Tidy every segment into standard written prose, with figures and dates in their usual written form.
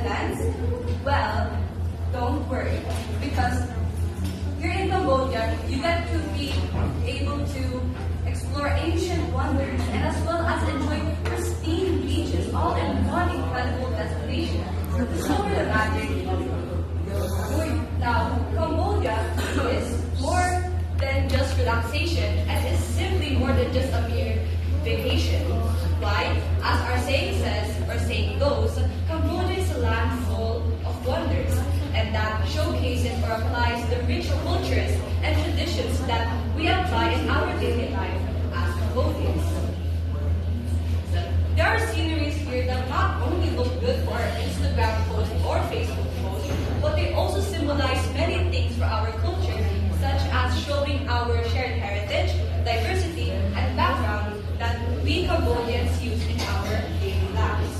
Netherlands? Well, don't worry, because here in Cambodia, you get to be able to explore ancient wonders and as well as enjoy pristine beaches, all in one incredible destination. So the magic. Now, Cambodia is more than just relaxation and is simply more than just a mere vacation. Why? As our saying says, or saying goes, Cambodia is a land full of wonders, and that showcases or applies the rich cultures and traditions that we apply in our daily life as Cambodians. There are sceneries here that not only look good for our Instagram post or Facebook post, but they also symbolize many things for our culture, such as showing our shared heritage, diversity, and background that we Cambodians use in our daily lives.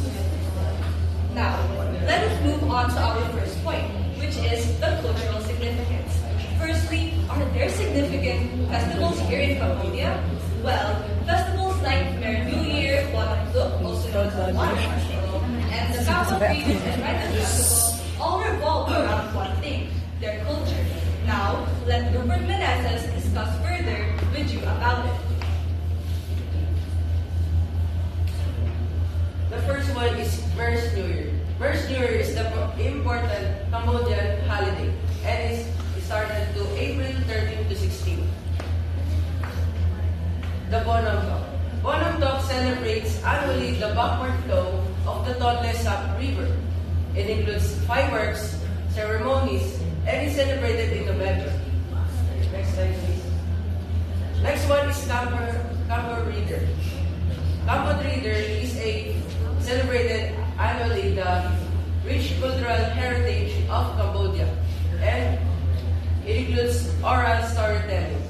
Now, let us move on to our first point, which is the cultural significance. Firstly, are there significant festivals here in Cambodia? Well, festivals like Khmer New Year, Bonam Tuk, also known as Water Festival, and the Kappa Freedom and Rite Festival all revolve around one thing, their culture. Now, let Rupert Menezes discuss further with you about it. The first one is Khmer's New Year. Khmer's New Year is the important Cambodian holiday and is started to April 13 to 16. The Bonam Tok. Bonam Tok celebrates annually the backward flow of the Tonle Sap River. It includes fireworks, ceremonies, and is celebrated in November. Next slide, please. Next one is Campo Reader. Campo Reader is celebrated annually the rich cultural heritage of Cambodia, and it includes oral storytelling.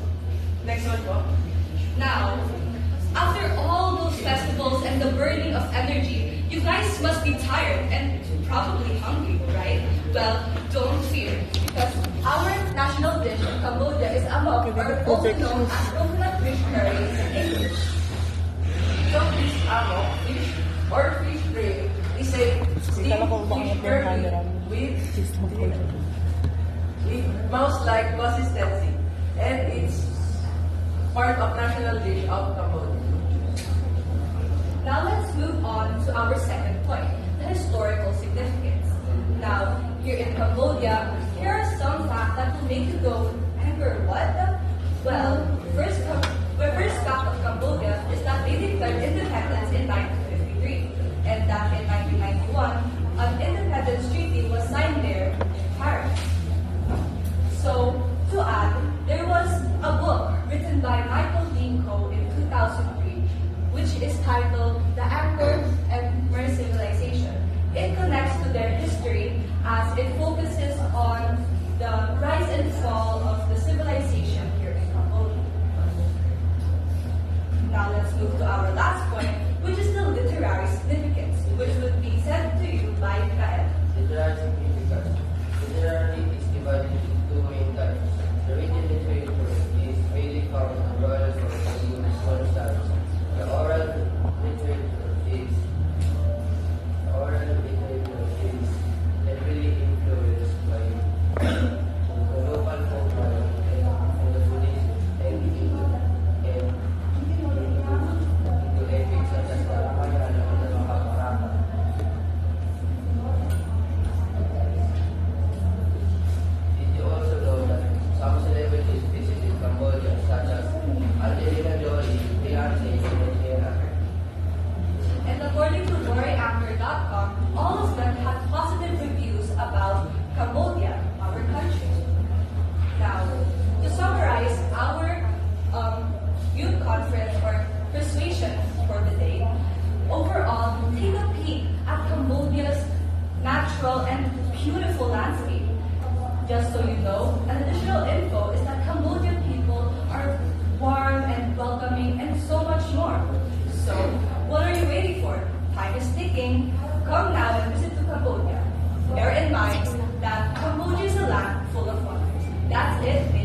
Next one po. Now, after all those festivals and the burning of energy, you guys must be tired and probably hungry, right? Well, don't fear, because our national dish in Cambodia is amok, or also known as coconut fish curry in English. So fish amok, fish or fish drink is a steamed fish curry with mouse-like consistency, and it's part of national dish of Cambodia. Now let's move on to our second point, the historical significance. Now, here in Cambodia, here are some facts that will make you go, Amber, what? Well, first fact of Cambodia is that they declared independence in 1953, and that in 1991, an independence treaty was signed there in Paris. So, to add, there was a book written by Michael Dean Coe in 2003, which is titled The Angkor and Khmer Civilization. It connects to their history as it focuses on the rise and fall of the civilization here in Cambodia. Now let's move to our last point, which is the literary significance, which would be said to you by Kael. Literary significance. Literary is divided into two main types. The written literature is mainly found in royal sources and smaller styles. The oral literature is heavily influenced by the local folklore and the Buddhist and into epics such as the Ramayana and the Mahabharata. Did you also know that some celebrities visited Cambodia, such as Angelina Jolie, Beyonce, and Rihanna? And according to GloryAnchor.com, all of them had positive reviews about Cambodia, our country. Now, to summarize our youth conference or persuasion for the day, overall, take a peek at Cambodia's natural and beautiful landscape. Just so you know, an additional info is that Cambodian people are warm and welcoming and so much more. So, what are you waiting for? Time is ticking. Come now and visit to Cambodia. Bear in mind that Cambodia is a land full of wonders. That's it.